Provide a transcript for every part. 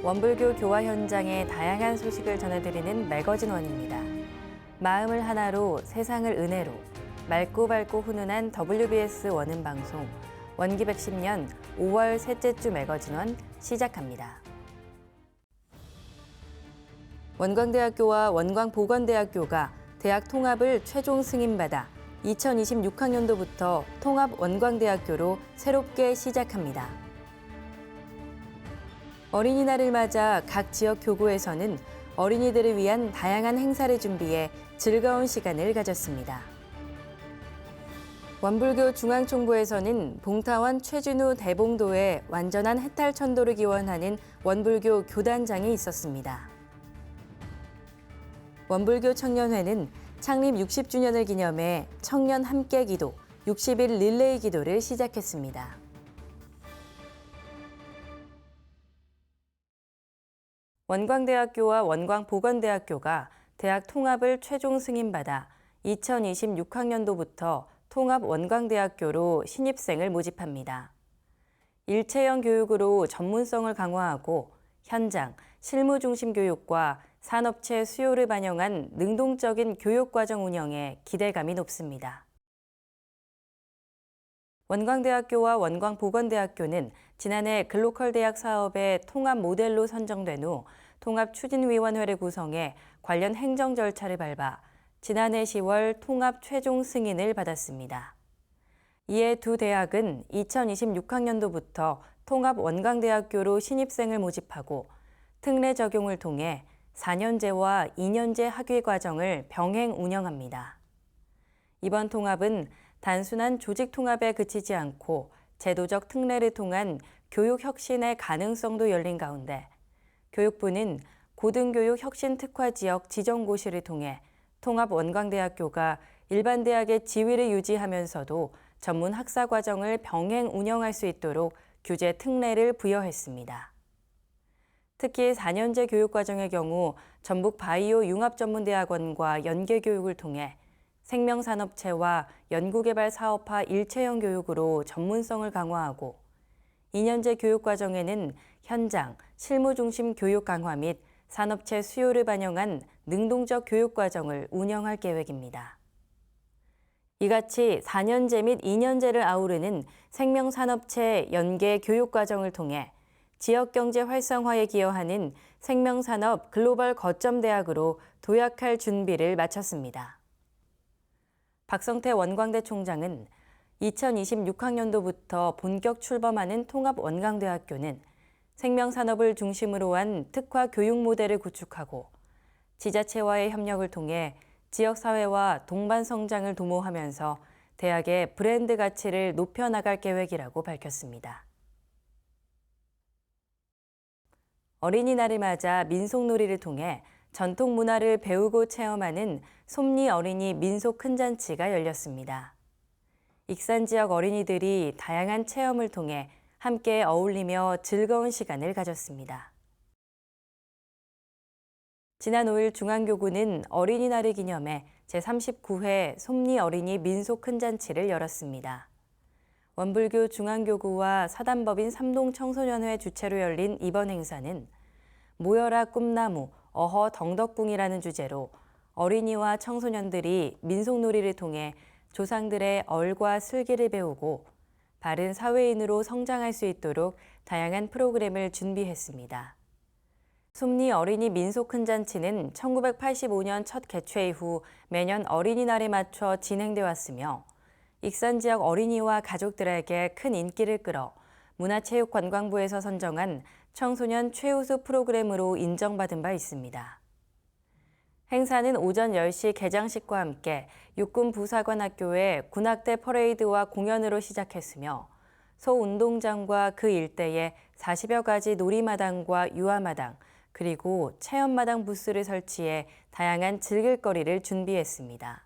원불교 교화 현장의 다양한 소식을 전해드리는 매거진원입니다. 마음을 하나로 세상을 은혜로 맑고 밝고 훈훈한 WBS 원음 방송 원기 110년 5월 셋째 주 매거진원 시작합니다. 원광대학교와 원광보건대학교가 대학 통합을 최종 승인받아 2026학년도부터 통합 원광대학교로 새롭게 시작합니다. 어린이날을 맞아 각 지역 교구에서는 어린이들을 위한 다양한 행사를 준비해 즐거운 시간을 가졌습니다. 원불교 중앙총부에서는 봉타원 최준우 대봉도의 완전한 해탈천도를 기원하는 원불교 교단장이 있었습니다. 원불교 청년회는 창립 60주년을 기념해 청년 함께 기도 60일 릴레이 기도를 시작했습니다. 원광대학교와 원광보건대학교가 대학 통합을 최종 승인받아 2026학년도부터 통합 원광대학교로 신입생을 모집합니다. 일체형 교육으로 전문성을 강화하고 현장, 실무 중심 교육과 산업체 수요를 반영한 능동적인 교육과정 운영에 기대감이 높습니다. 원광대학교와 원광보건대학교는 지난해 글로컬 대학 사업의 통합 모델로 선정된 후 통합추진위원회를 구성해 관련 행정 절차를 밟아 지난해 10월 통합 최종 승인을 받았습니다. 이에 두 대학은 2026학년도부터 통합 원광대학교로 신입생을 모집하고 특례 적용을 통해 4년제와 2년제 학위 과정을 병행 운영합니다. 이번 통합은 단순한 조직 통합에 그치지 않고 제도적 특례를 통한 교육 혁신의 가능성도 열린 가운데 교육부는 고등교육 혁신 특화 지역 지정고시를 통해 통합 원광대학교가 일반 대학의 지위를 유지하면서도 전문 학사 과정을 병행 운영할 수 있도록 규제 특례를 부여했습니다. 특히 4년제 교육과정의 경우 전북 바이오 융합전문대학원과 연계교육을 통해 생명산업체와 연구개발 사업화 일체형 교육으로 전문성을 강화하고 2년제 교육과정에는 현장, 실무 중심 교육 강화 및 산업체 수요를 반영한 능동적 교육과정을 운영할 계획입니다. 이같이 4년제 및 2년제를 아우르는 생명산업체 연계 교육과정을 통해 지역경제 활성화에 기여하는 생명산업 글로벌 거점 대학으로 도약할 준비를 마쳤습니다. 박성태 원광대 총장은 2026학년도부터 본격 출범하는 통합 원광대학교는 생명산업을 중심으로 한 특화 교육 모델을 구축하고 지자체와의 협력을 통해 지역사회와 동반 성장을 도모하면서 대학의 브랜드 가치를 높여나갈 계획이라고 밝혔습니다. 어린이날을 맞아 민속놀이를 통해 전통 문화를 배우고 체험하는 솜리 어린이 민속 큰잔치가 열렸습니다. 익산 지역 어린이들이 다양한 체험을 통해 함께 어울리며 즐거운 시간을 가졌습니다. 지난 5일 중앙교구는 어린이날을 기념해 제39회 솜리 어린이 민속 큰잔치를 열었습니다. 원불교 중앙교구와 사단법인 삼동청소년회 주최로 열린 이번 행사는 모여라 꿈나무, 어허 덩덕궁이라는 주제로 어린이와 청소년들이 민속놀이를 통해 조상들의 얼과 슬기를 배우고 바른 사회인으로 성장할 수 있도록 다양한 프로그램을 준비했습니다. 솜리 어린이 민속 큰잔치는 1985년 첫 개최 이후 매년 어린이날에 맞춰 진행돼 왔으며 익산 지역 어린이와 가족들에게 큰 인기를 끌어 문화체육관광부에서 선정한 청소년 최우수 프로그램으로 인정받은 바 있습니다. 행사는 오전 10시 개장식과 함께 육군 부사관학교의 군악대 퍼레이드와 공연으로 시작했으며 소운동장과 그 일대에 40여 가지 놀이마당과 유아마당, 그리고 체험마당 부스를 설치해 다양한 즐길거리를 준비했습니다.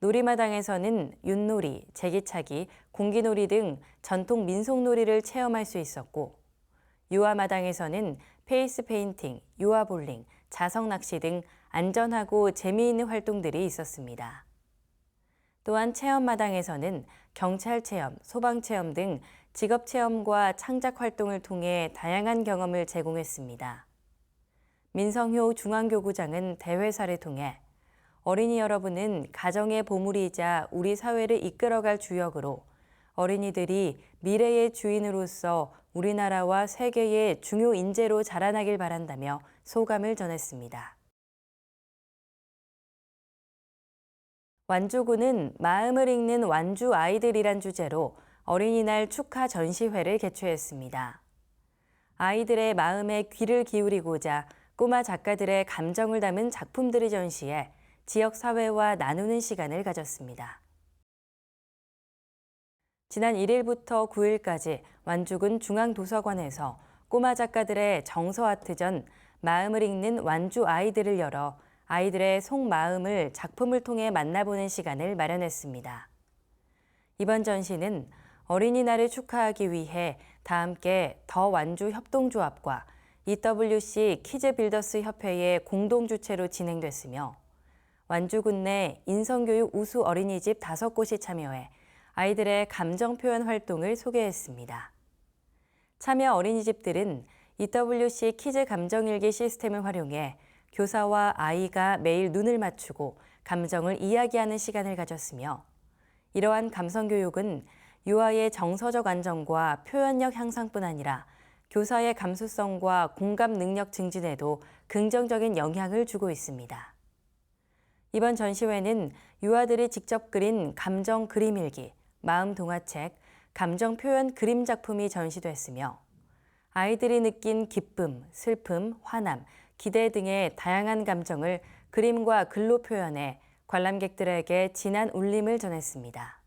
놀이마당에서는 윷놀이, 제기차기, 공기놀이 등 전통 민속놀이를 체험할 수 있었고 유아마당에서는 페이스 페인팅, 유아볼링, 자석낚시 등 안전하고 재미있는 활동들이 있었습니다. 또한 체험마당에서는 경찰 체험, 소방 체험 등 직업 체험과 창작 활동을 통해 다양한 경험을 제공했습니다. 민성효 중앙교구장은 대회사를 통해 어린이 여러분은 가정의 보물이자 우리 사회를 이끌어갈 주역으로 어린이들이 미래의 주인으로서 우리나라와 세계의 중요 인재로 자라나길 바란다며 소감을 전했습니다. 완주군은 마음을 읽는 완주 아이들이란 주제로 어린이날 축하 전시회를 개최했습니다. 아이들의 마음에 귀를 기울이고자 꼬마 작가들의 감정을 담은 작품들을 전시해 지역 사회와 나누는 시간을 가졌습니다. 지난 1일부터 9일까지 완주군 중앙도서관에서 꼬마 작가들의 정서아트전 마음을 읽는 완주 아이들을 열어 아이들의 속마음을 작품을 통해 만나보는 시간을 마련했습니다. 이번 전시는 어린이날을 축하하기 위해 다 함께 더 완주 협동조합과 EWC 키즈빌더스 협회의 공동 주최로 진행됐으며 완주군 내 인성교육 우수 어린이집 5곳이 참여해 아이들의 감정 표현 활동을 소개했습니다. 참여 어린이집들은 EWC 키즈 감정일기 시스템을 활용해 교사와 아이가 매일 눈을 맞추고 감정을 이야기하는 시간을 가졌으며 이러한 감성교육은 유아의 정서적 안정과 표현력 향상뿐 아니라 교사의 감수성과 공감 능력 증진에도 긍정적인 영향을 주고 있습니다. 이번 전시회는 유아들이 직접 그린 감정 그림일기, 마음 동화책, 감정 표현 그림 작품이 전시됐으며 아이들이 느낀 기쁨, 슬픔, 화남, 기대 등의 다양한 감정을 그림과 글로 표현해 관람객들에게 진한 울림을 전했습니다.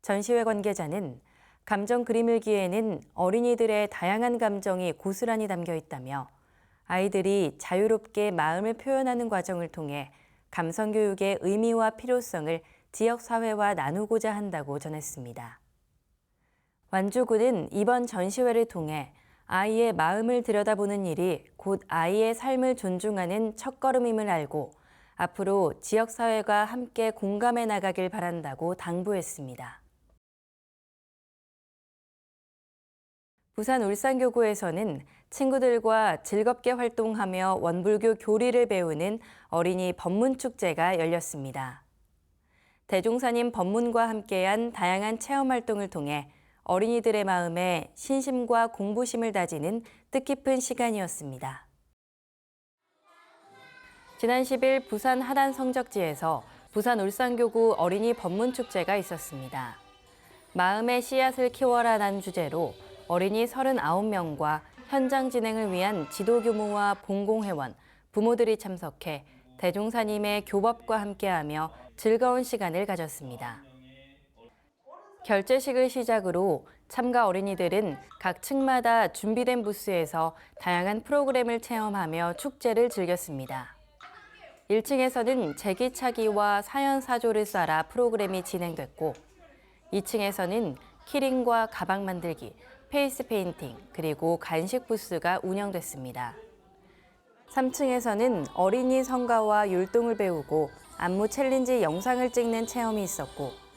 전시회 관계자는 감정 그림일기에는 어린이들의 다양한 감정이 고스란히 담겨 있다며 아이들이 자유롭게 마음을 표현하는 과정을 통해 감성교육의 의미와 필요성을 지역사회와 나누고자 한다고 전했습니다. 완주군은 이번 전시회를 통해 아이의 마음을 들여다보는 일이 곧 아이의 삶을 존중하는 첫걸음임을 알고 앞으로 지역사회가 함께 공감해 나가길 바란다고 당부했습니다. 부산 울산교구에서는 친구들과 즐겁게 활동하며 원불교 교리를 배우는 어린이 법문축제가 열렸습니다. 대종사님 법문과 함께한 다양한 체험활동을 통해 어린이들의 마음에 신심과 공부심을 다지는 뜻깊은 시간이었습니다. 지난 10일 부산 하단 성적지에서 부산 울산교구 어린이 법문축제가 있었습니다. 마음의 씨앗을 키워라라는 주제로 어린이 39명과 현장 진행을 위한 지도교무와 봉공회원, 부모들이 참석해 대종사님의 교법과 함께하며 즐거운 시간을 가졌습니다. 결제식을 시작으로 참가 어린이들은 각 층마다 준비된 부스에서 다양한 프로그램을 체험하며 축제를 즐겼습니다. 1층에서는 제기차기와 사연사조를 쏴라 프로그램이 진행됐고 2층에서는 키링과 가방 만들기, 페이스 페인팅, 그리고 간식 부스가 운영됐습니다. 3층에서는 어린이 성가와 율동을 배우고 안무 챌린지 영상을 찍는 체험이 있었고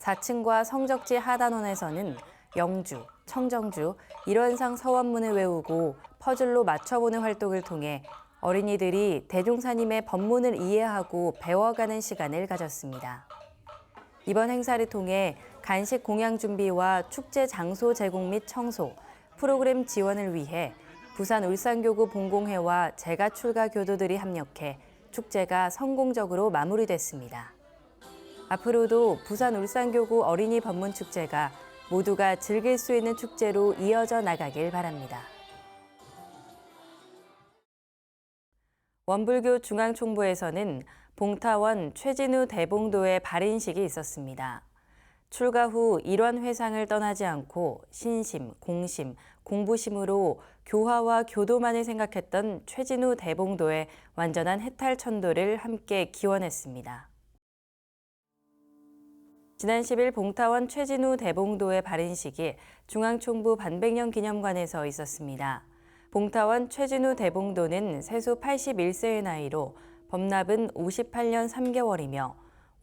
4층과 성적지 하단원에서는 영주, 청정주, 일원상 서원문을 외우고 퍼즐로 맞춰보는 활동을 통해 어린이들이 대종사님의 법문을 이해하고 배워가는 시간을 가졌습니다. 이번 행사를 통해 간식 공양 준비와 축제 장소 제공 및 청소, 프로그램 지원을 위해 부산 울산교구 봉공회와 재가 출가 교도들이 협력해 축제가 성공적으로 마무리됐습니다. 앞으로도 부산 울산교구 어린이 법문축제가 모두가 즐길 수 있는 축제로 이어져 나가길 바랍니다. 원불교 중앙총부에서는 봉타원 최진우 대봉도의 발인식이 있었습니다. 출가 후 일원 회상을 떠나지 않고 신심, 공심, 공부심으로 교화와 교도만을 생각했던 최진우 대봉도의 완전한 해탈천도를 함께 기원했습니다. 지난 10일 봉타원 최진우 대봉도의 발인식이 중앙총부 반백년 기념관에서 있었습니다. 봉타원 최진우 대봉도는 세수 81세의 나이로 법납은 58년 3개월이며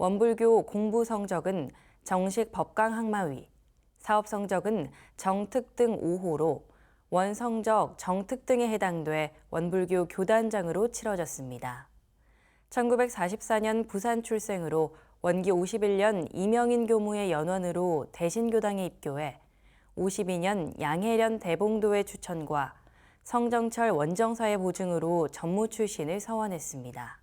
원불교 공부 성적은 정식 법강 학마위, 사업 성적은 정특등 5호로 원 성적 정특등에 해당돼 원불교 교단장으로 치러졌습니다. 1944년 부산 출생으로 원기 51년 이명인 교무의 연원으로 대신교당에 입교해 52년 양해련 대봉도의 추천과 성정철 원정사의 보증으로 전무 출신을 서원했습니다.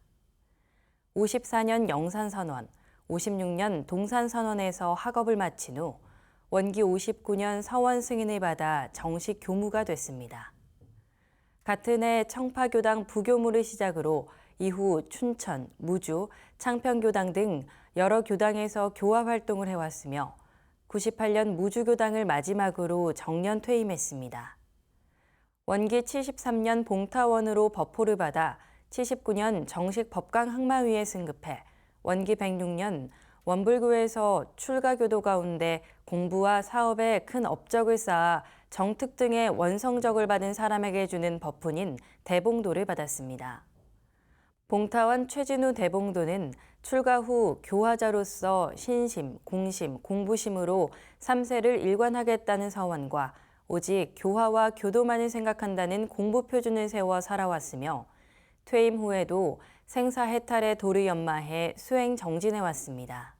54년 영산선원, 56년 동산선원에서 학업을 마친 후 원기 59년 서원 승인을 받아 정식 교무가 됐습니다. 같은 해 청파교당 부교무를 시작으로 이후 춘천, 무주, 창평교당 등 여러 교당에서 교화 활동을 해왔으며 98년 무주교당을 마지막으로 정년 퇴임했습니다. 원기 73년 봉타원으로 법호를 받아 79년 정식 법강 학마위에 승급해 원기 106년 원불교에서 출가교도 가운데 공부와 사업에 큰 업적을 쌓아 정특 등의 원성적을 받은 사람에게 주는 법훈인 대봉도를 받았습니다. 봉타원 최진우 대봉도는 출가 후 교화자로서 신심, 공심, 공부심으로 3세를 일관하겠다는 서원과 오직 교화와 교도만을 생각한다는 공부 표준을 세워 살아왔으며 퇴임 후에도 생사해탈의 도를 연마해 수행 정진해왔습니다.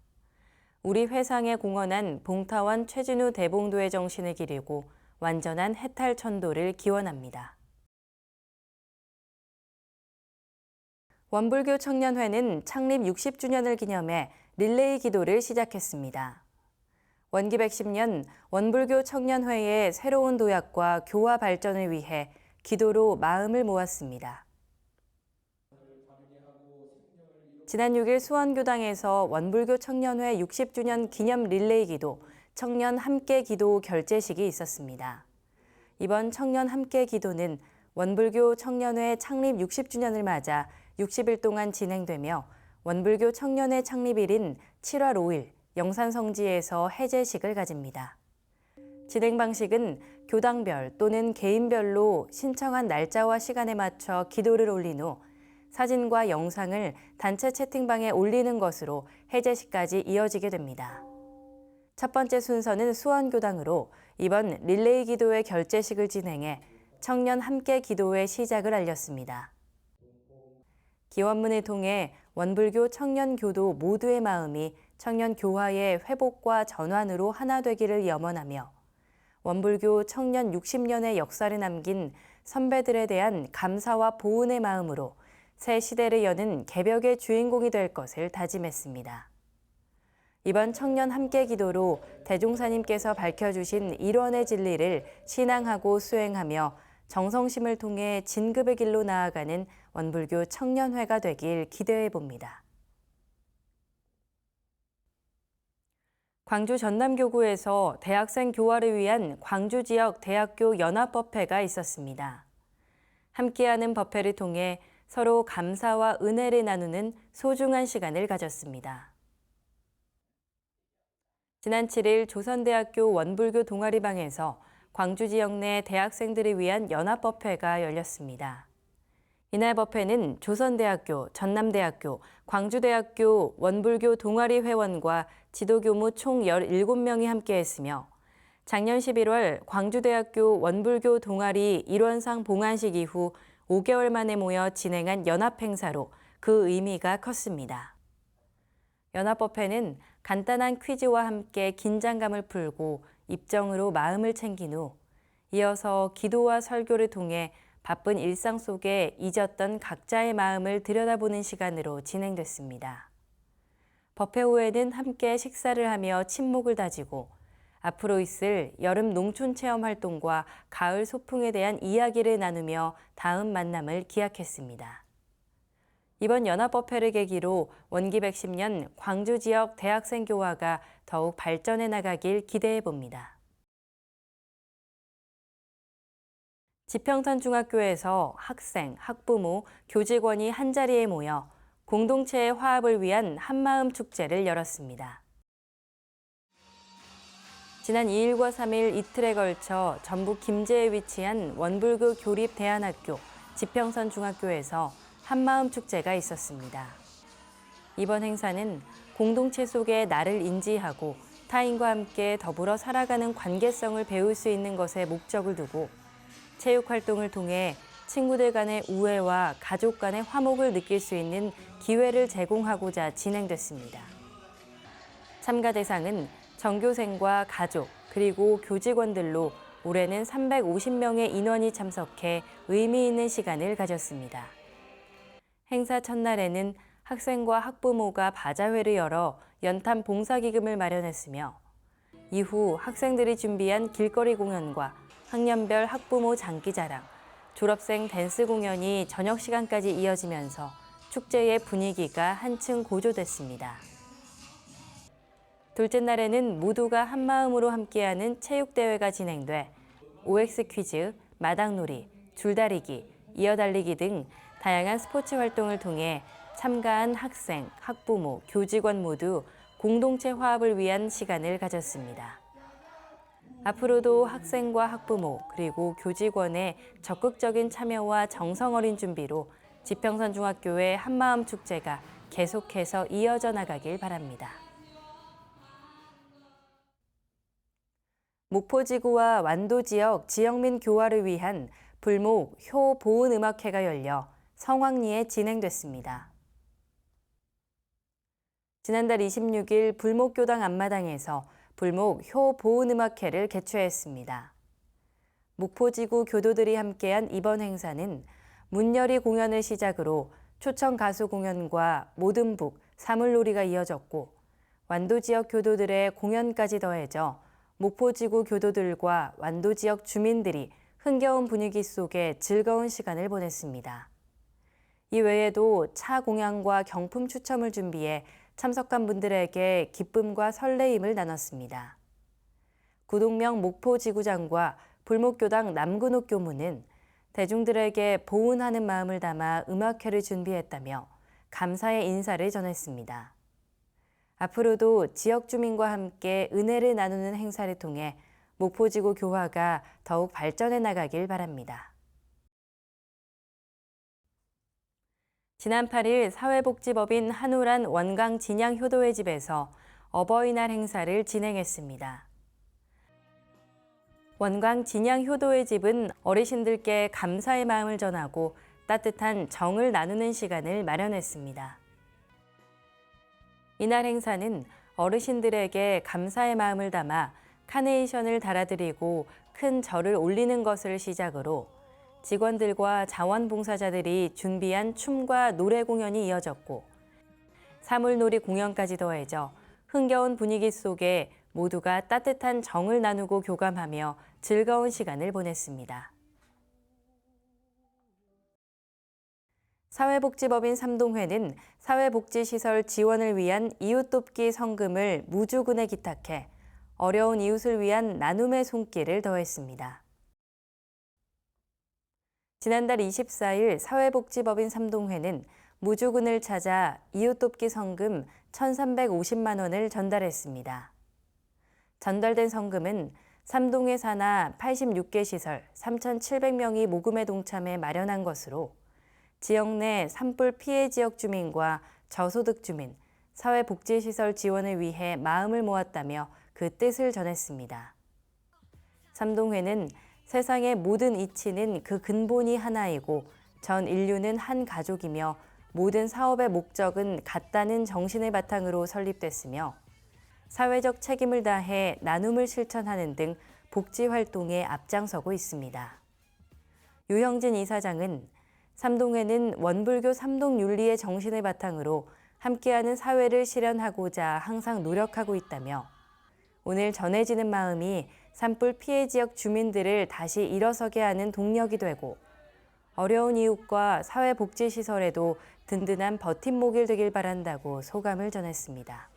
우리 회상에 공헌한 봉타원 최진우 대봉도의 정신을 기리고 완전한 해탈 천도를 기원합니다. 원불교 청년회는 창립 60주년을 기념해 릴레이 기도를 시작했습니다. 원기 110년 원불교 청년회의 새로운 도약과 교화 발전을 위해 기도로 마음을 모았습니다. 지난 6일 수원교당에서 원불교 청년회 60주년 기념 릴레이 기도, 청년 함께 기도 결제식이 있었습니다. 이번 청년 함께 기도는 원불교 청년회 창립 60주년을 맞아 60일 동안 진행되며 원불교 청년회 창립일인 7월 5일 영산성지에서 해제식을 가집니다. 진행 방식은 교당별 또는 개인별로 신청한 날짜와 시간에 맞춰 기도를 올린 후 사진과 영상을 단체 채팅방에 올리는 것으로 해제식까지 이어지게 됩니다. 첫 번째 순서는 수원교당으로 이번 릴레이 기도의 결제식을 진행해 청년 함께 기도의 시작을 알렸습니다. 기원문을 통해 원불교 청년 교도 모두의 마음이 청년 교화의 회복과 전환으로 하나 되기를 염원하며 원불교 청년 60년의 역사를 남긴 선배들에 대한 감사와 보은의 마음으로 새 시대를 여는 개벽의 주인공이 될 것을 다짐했습니다. 이번 청년 함께 기도로 대종사님께서 밝혀주신 일원의 진리를 신앙하고 수행하며 정성심을 통해 진급의 길로 나아가는 원불교 청년회가 되길 기대해 봅니다. 광주 전남교구에서 대학생 교화를 위한 광주 지역 대학교 연합법회가 있었습니다. 함께하는 법회를 통해 서로 감사와 은혜를 나누는 소중한 시간을 가졌습니다. 지난 7일 조선대학교 원불교 동아리방에서 광주 지역 내 대학생들을 위한 연합법회가 열렸습니다. 이날 법회는 조선대학교, 전남대학교, 광주대학교 원불교 동아리 회원과 지도교무 총 17명이 함께했으며 작년 11월 광주대학교 원불교 동아리 일원상 봉안식 이후 5개월 만에 모여 진행한 연합행사로 그 의미가 컸습니다. 연합법회는 간단한 퀴즈와 함께 긴장감을 풀고 입정으로 마음을 챙긴 후 이어서 기도와 설교를 통해 바쁜 일상 속에 잊었던 각자의 마음을 들여다보는 시간으로 진행됐습니다. 법회 후에는 함께 식사를 하며 친목을 다지고 앞으로 있을 여름 농촌 체험 활동과 가을 소풍에 대한 이야기를 나누며 다음 만남을 기약했습니다. 이번 연합법회를 계기로 원기 110년 광주 지역 대학생 교화가 더욱 발전해 나가길 기대해 봅니다. 지평선 중학교에서 학생, 학부모, 교직원이 한자리에 모여 공동체의 화합을 위한 한마음 축제를 열었습니다. 지난 2일과 3일 이틀에 걸쳐 전북 김제에 위치한 원불교 교립 대안학교 지평선 중학교에서 한마음 축제가 있었습니다. 이번 행사는 공동체 속에 나를 인지하고 타인과 함께 더불어 살아가는 관계성을 배울 수 있는 것에 목적을 두고 체육 활동을 통해 친구들 간의 우애와 가족 간의 화목을 느낄 수 있는 기회를 제공하고자 진행됐습니다. 참가 대상은 전교생과 가족, 그리고 교직원들로 올해는 350명의 인원이 참석해 의미 있는 시간을 가졌습니다. 행사 첫날에는 학생과 학부모가 바자회를 열어 연탄 봉사기금을 마련했으며 이후 학생들이 준비한 길거리 공연과 학년별 학부모 장기자랑, 졸업생 댄스 공연이 저녁 시간까지 이어지면서 축제의 분위기가 한층 고조됐습니다. 둘째 날에는 모두가 한마음으로 함께하는 체육대회가 진행돼 OX 퀴즈, 마당놀이, 줄다리기, 이어달리기 등 다양한 스포츠 활동을 통해 참가한 학생, 학부모, 교직원 모두 공동체 화합을 위한 시간을 가졌습니다. 앞으로도 학생과 학부모 그리고 교직원의 적극적인 참여와 정성 어린 준비로 지평선 중학교의 한마음 축제가 계속해서 이어져 나가길 바랍니다. 목포지구와 완도 지역 지역민 교화를 위한 불목 효 보은 음악회가 열려 성황리에 진행됐습니다. 지난달 26일 불목교당 앞마당에서 불목 효 보은 음악회를 개최했습니다. 목포지구 교도들이 함께한 이번 행사는 문열이 공연을 시작으로 초청 가수 공연과 모든북, 사물놀이가 이어졌고 완도 지역 교도들의 공연까지 더해져 목포지구 교도들과 완도 지역 주민들이 흥겨운 분위기 속에 즐거운 시간을 보냈습니다. 이 외에도 차 공양과 경품 추첨을 준비해 참석한 분들에게 기쁨과 설레임을 나눴습니다. 구동명 목포지구장과 불목교당 남근옥 교무는 대중들에게 보훈하는 마음을 담아 음악회를 준비했다며 감사의 인사를 전했습니다. 앞으로도 지역 주민과 함께 은혜를 나누는 행사를 통해 목포지구 교화가 더욱 발전해 나가길 바랍니다. 지난 8일 사회복지법인 한우란 원광 진양효도회 집에서 어버이날 행사를 진행했습니다. 원광 진양효도회 집은 어르신들께 감사의 마음을 전하고 따뜻한 정을 나누는 시간을 마련했습니다. 이날 행사는 어르신들에게 감사의 마음을 담아 카네이션을 달아드리고 큰 절을 올리는 것을 시작으로 직원들과 자원봉사자들이 준비한 춤과 노래 공연이 이어졌고 사물놀이 공연까지 더해져 흥겨운 분위기 속에 모두가 따뜻한 정을 나누고 교감하며 즐거운 시간을 보냈습니다. 사회복지법인 삼동회는 사회복지시설 지원을 위한 이웃돕기 성금을 무주군에 기탁해 어려운 이웃을 위한 나눔의 손길을 더했습니다. 지난달 24일 사회복지법인 삼동회는 무주군을 찾아 이웃돕기 성금 1,350만 원을 전달했습니다. 전달된 성금은 삼동회 산하 86개 시설 3,700명이 모금에 동참해 마련한 것으로 지역 내 산불 피해 지역 주민과 저소득 주민, 사회복지시설 지원을 위해 마음을 모았다며 그 뜻을 전했습니다. 삼동회는 세상의 모든 이치는 그 근본이 하나이고 전 인류는 한 가족이며 모든 사업의 목적은 같다는 정신을 바탕으로 설립됐으며 사회적 책임을 다해 나눔을 실천하는 등 복지 활동에 앞장서고 있습니다. 유형진 이사장은 삼동회는 원불교 삼동윤리의 정신을 바탕으로 함께하는 사회를 실현하고자 항상 노력하고 있다며 오늘 전해지는 마음이 산불 피해 지역 주민들을 다시 일어서게 하는 동력이 되고 어려운 이웃과 사회복지시설에도 든든한 버팀목이 되길 바란다고 소감을 전했습니다.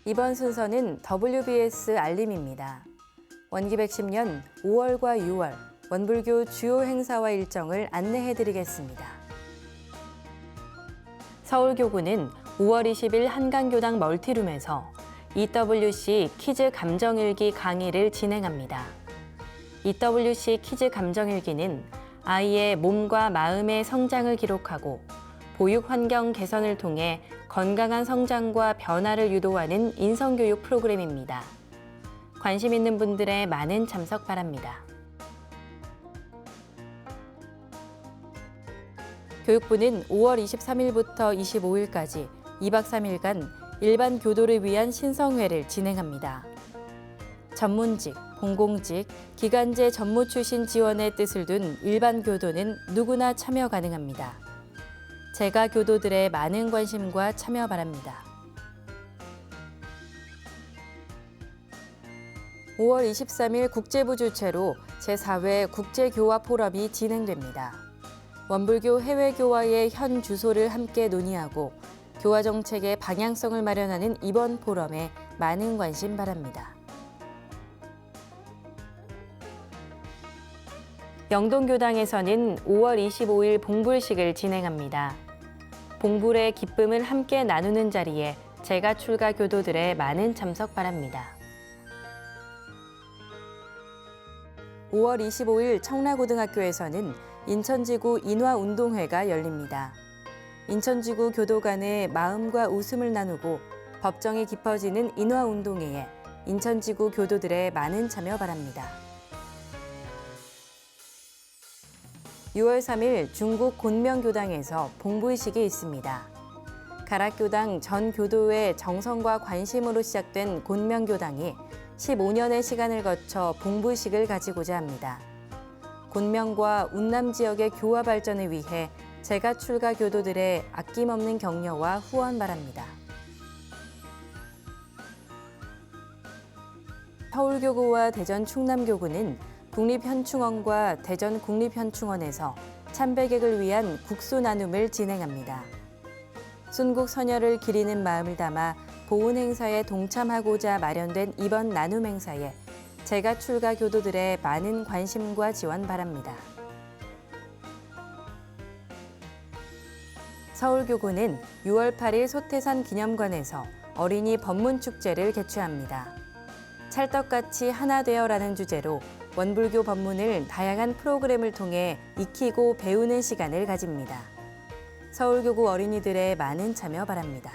이번 순서는 WBS 알림입니다. 원기 110년 5월과 6월 원불교 주요 행사와 일정을 안내해드리겠습니다. 서울교구는 5월 20일 한강교당 멀티룸에서 EWC 퀴즈 감정일기 강의를 진행합니다. EWC 퀴즈 감정일기는 아이의 몸과 마음의 성장을 기록하고 보육 환경 개선을 통해 건강한 성장과 변화를 유도하는 인성교육 프로그램입니다. 관심 있는 분들의 많은 참석 바랍니다. 교육부는 5월 23일부터 25일까지 2박 3일간 일반 교도를 위한 신성회를 진행합니다. 전문직, 공공직, 기간제 전무 출신 지원의 뜻을 둔 일반 교도는 누구나 참여 가능합니다. 재가 교도들의 많은 관심과 참여 바랍니다. 5월 23일 국제부 주최로 제4회 국제교화 포럼이 진행됩니다. 원불교 해외교화의 현 주소를 함께 논의하고 교화 정책의 방향성을 마련하는 이번 포럼에 많은 관심 바랍니다. 영동교당에서는 5월 25일 봉불식을 진행합니다. 봉불의 기쁨을 함께 나누는 자리에 재가 출가 교도들의 많은 참석 바랍니다. 5월 25일 청라고등학교에서는 인천지구 인화운동회가 열립니다. 인천지구 교도 간의 마음과 웃음을 나누고 법정이 깊어지는 인화운동회에 인천지구 교도들의 많은 참여 바랍니다. 6월 3일 중국 곤명교당에서 봉불식이 있습니다. 가락교당 전 교도의 정성과 관심으로 시작된 곤명교당이 15년의 시간을 거쳐 봉불식을 가지고자 합니다. 곤명과 운남 지역의 교화 발전을 위해 재가 출가 교도들의 아낌없는 격려와 후원 바랍니다. 서울교구와 대전 충남교구는 국립현충원과 대전 국립현충원에서 참배객을 위한 국수 나눔을 진행합니다. 순국 선열을 기리는 마음을 담아 보훈 행사에 동참하고자 마련된 이번 나눔 행사에 재가 출가 교도들의 많은 관심과 지원 바랍니다. 서울교구는 6월 8일 소태산 기념관에서 어린이 법문축제를 개최합니다. 찰떡같이 하나 되어라는 주제로 원불교 법문을 다양한 프로그램을 통해 익히고 배우는 시간을 가집니다. 서울교구 어린이들의 많은 참여 바랍니다.